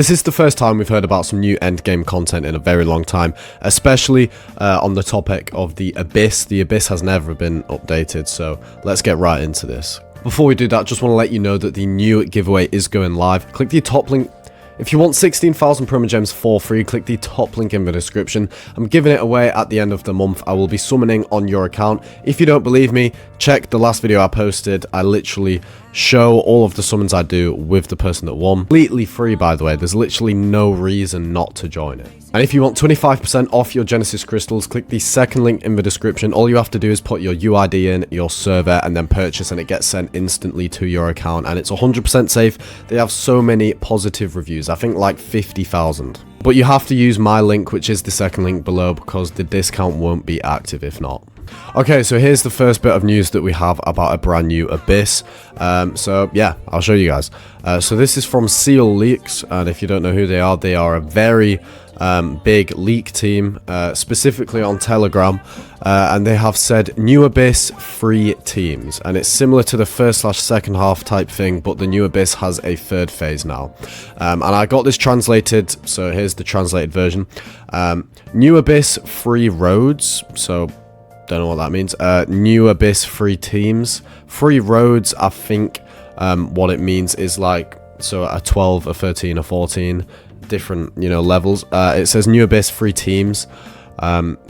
This is the first time we've heard about some new endgame content in a very long time, especially on the topic of the Abyss. The Abyss has never been updated, so let's get right into this. Before we do that, just want to let you know that the new giveaway is going live. Click the top link. If you want 16,000 PRIMOGEMS for free, click the top link in the description. I'm giving it away at the end of the month. I will be summoning on your account. If you don't believe me, check the last video I posted. I literally show all of the summons I do with the person that won. Completely free, by the way. There's literally no reason not to join it. And if you want 25% off your Genesis crystals, click the second link in the description. All you have to do is put your UID in, your server, and then purchase, and it gets sent instantly to your account. And it's 100% safe. They have so many positive reviews. I think like 50,000. But you have to use my link, which is the second link below, because the discount won't be active if not. Okay, so here's the first bit of news that we have about a brand new Abyss. So yeah, I'll show you guys. So this is from Seal Leaks, and if you don't know who they are a very big leak team, specifically on Telegram, and they have said new Abyss free teams, and it's similar to the first/second half type thing, but the new Abyss has a third phase now. And I got this translated, so here's the translated version. New Abyss free roads, so don't know what that means. New Abyss free teams, free roads. I think what it means is like, so a 12, a 13, a 14, different, you know, levels. It says new Abyss free teams,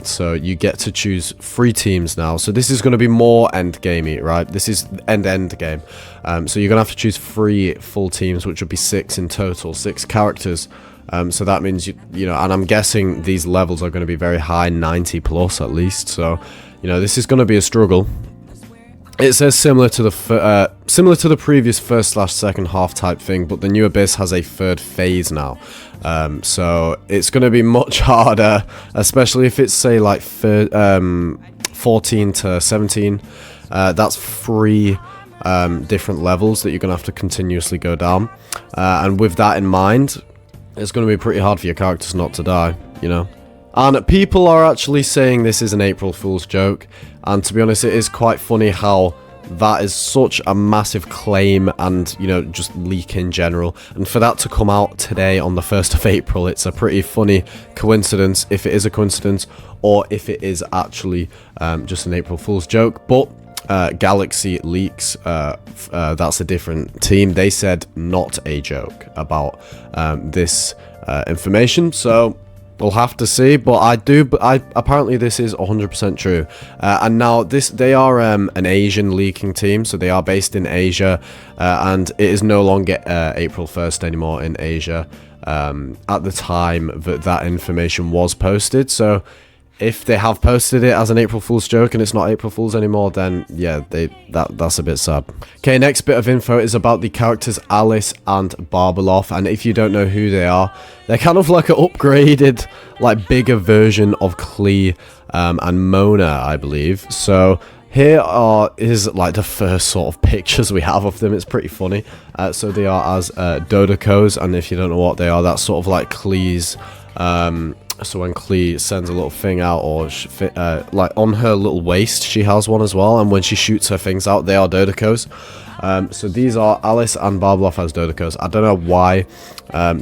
so you get to choose free teams now. So this is going to be more end gamey, right? This is end game. So you're gonna have to choose 3 full teams, which would be 6 in total, 6 characters. So that means you know, and I'm guessing these levels are going to be very high, 90 plus at least. So you know, this is going to be a struggle. It says similar to the previous first/second half type thing, but the new Abyss has a third phase now. So it's going to be much harder, especially if it's say like 14 to 17. That's 3 different levels that you're going to have to continuously go down. And with that in mind, it's going to be pretty hard for your characters not to die, you know. And people are actually saying this is an April Fool's joke, and to be honest, it is quite funny how that is such a massive claim and, you know, just leak in general, and for that to come out today on the 1st of April, it's a pretty funny coincidence, if it is a coincidence, or if it is actually just an April Fool's joke. But Galaxy Leaks, that's a different team. They said not a joke about this information, so we'll have to see. But apparently this is 100% true. And now they are an Asian leaking team, so they are based in Asia, and it is no longer April 1st anymore in Asia at the time that information was posted. So if they have posted it as an April Fool's joke and it's not April Fool's anymore, then yeah, that's a bit sad. Okay, next bit of info is about the characters Alice and Barbeloff, and if you don't know who they are, they're kind of like an upgraded, like bigger version of Klee and Mona, I believe. So here is like the first sort of pictures we have of them. It's pretty funny. So they are as Dodecos, and if you don't know what they are, that's sort of like Klee's. So when Klee sends a little thing out, or like on her little waist, she has one as well, and when she shoots her things out, they are Dodecos. So these are Alice and Barbeloff as Dodecos. I don't know why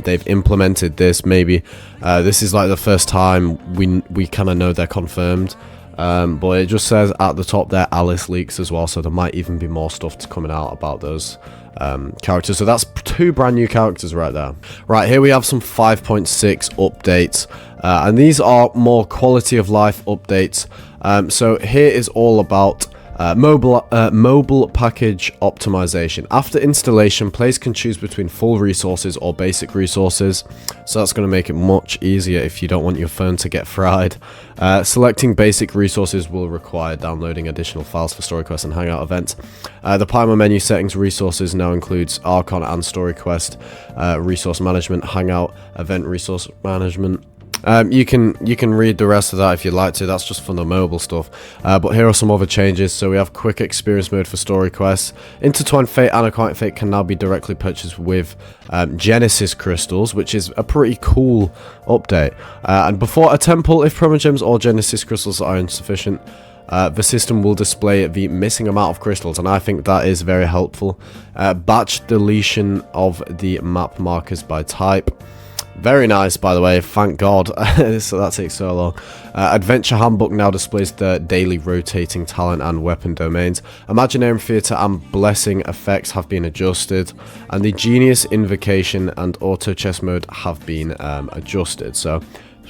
they've implemented this. Maybe this is like the first time we kind of know they're confirmed. But it just says at the top there Alice leaks as well, so there might even be more stuff coming out about those characters. So that's 2 brand new characters right there. Right, here we have some 5.6 updates, and these are more quality of life updates. So here is all about mobile package optimization. After installation, players can choose between full resources or basic resources, so that's going to make it much easier if you don't want your phone to get fried. Selecting basic resources will require downloading additional files for story quests and hangout events. The Primo menu settings resources now includes Archon and story quest, resource management, hangout, event resource management. You can read the rest of that if you'd like to. That's just for the mobile stuff. But here are some other changes. So we have quick experience mode for story quests. Intertwined Fate and Acquired Fate can now be directly purchased with Genesis crystals, which is a pretty cool update. And before a temple, if Primogems or Genesis crystals are insufficient, the system will display the missing amount of crystals, and I think that is very helpful. Batch deletion of the map markers by type. Very nice, by the way, thank God. So that takes so long. Adventure Handbook now displays the daily rotating talent and weapon domains. Imaginarium Theatre and Blessing effects have been adjusted. And the Genius Invocation and Auto Chess mode have been adjusted. So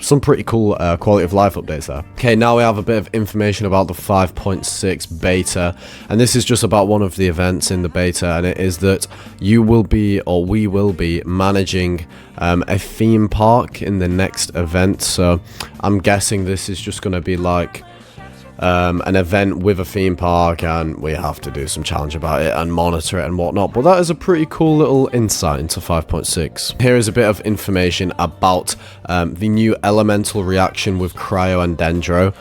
some pretty cool quality of life updates there. Okay, now we have a bit of information about the 5.6 beta, and this is just about one of the events in the beta, and it is that you will be, or we will be, managing a theme park in the next event. So I'm guessing this is just going to be like an event with a theme park, and we have to do some challenge about it and monitor it and whatnot. But that is a pretty cool little insight into 5.6. Here is a bit of information about the new elemental reaction with CRYO and DENDRO.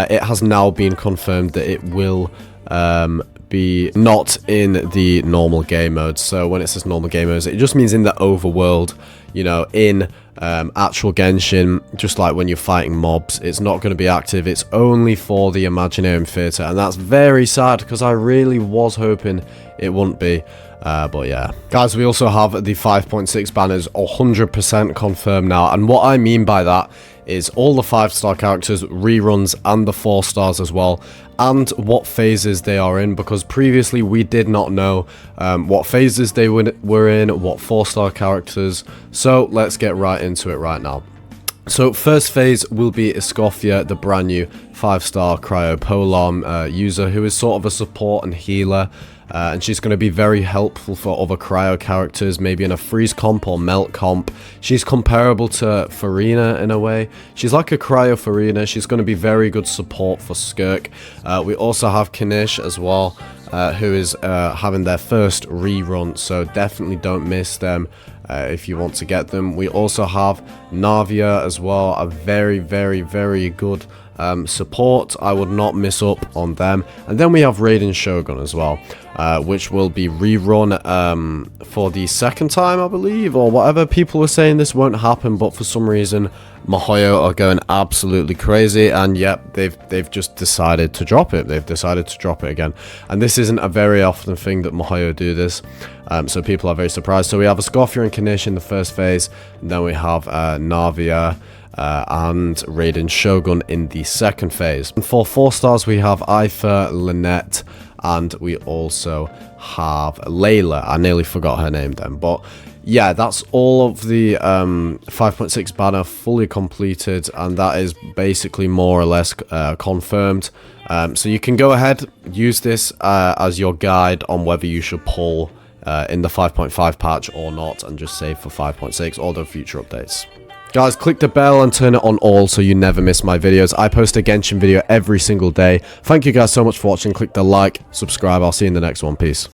It has now been confirmed that it will be not in the normal game mode. So when it says normal game modes, it just means in the overworld, you know, in actual Genshin, just like when you're fighting mobs, it's not going to be active. It's only for the Imaginarium Theatre, and that's very sad because I really was hoping it wouldn't be. But yeah, guys, we also have the 5.6 banners 100% confirmed now, and what I mean by that is all the 5-star characters, reruns, and the 4 stars as well, and what phases they are in, because previously we did not know what phases they were in, what 4-star characters. So let's get right into it right now. So first phase will be Escoffia, the brand new 5-star Cryo Polearm user, who is sort of a support and healer. And she's going to be very helpful for other Cryo characters, maybe in a freeze comp or melt comp. She's comparable to Farina in a way. She's like a Cryo Farina. She's going to be very good support for Skirk. We also have Kanish as well, who is having their first rerun, so definitely don't miss them if you want to get them. We also have Navia as well, a very, very, very good support. I would not miss up on them. And then we have Raiden Shogun as well, which will be rerun for the second time, I believe, or whatever. People are saying this won't happen, but for some reason MiHoYo are going absolutely crazy, and yep, they've just decided to drop it. They've decided to drop it again, and this isn't a very often thing that MiHoYo do this, so people are very surprised. So we have Escoffia and Kanish in the first phase, and then we have Navia and Raiden Shogun in the second phase. And for 4 stars, we have Aifha, Lynette, and we also have Layla. I nearly forgot her name then, but yeah, that's all of the 5.6 banner fully completed, and that is basically more or less confirmed. So you can go ahead, use this as your guide on whether you should pull in the 5.5 patch or not, and just save for 5.6 or the future updates. Guys, click the bell and turn it on all so you never miss my videos. I post a Genshin video every single day. Thank you guys so much for watching. Click the like, subscribe. I'll see you in the next one. Peace.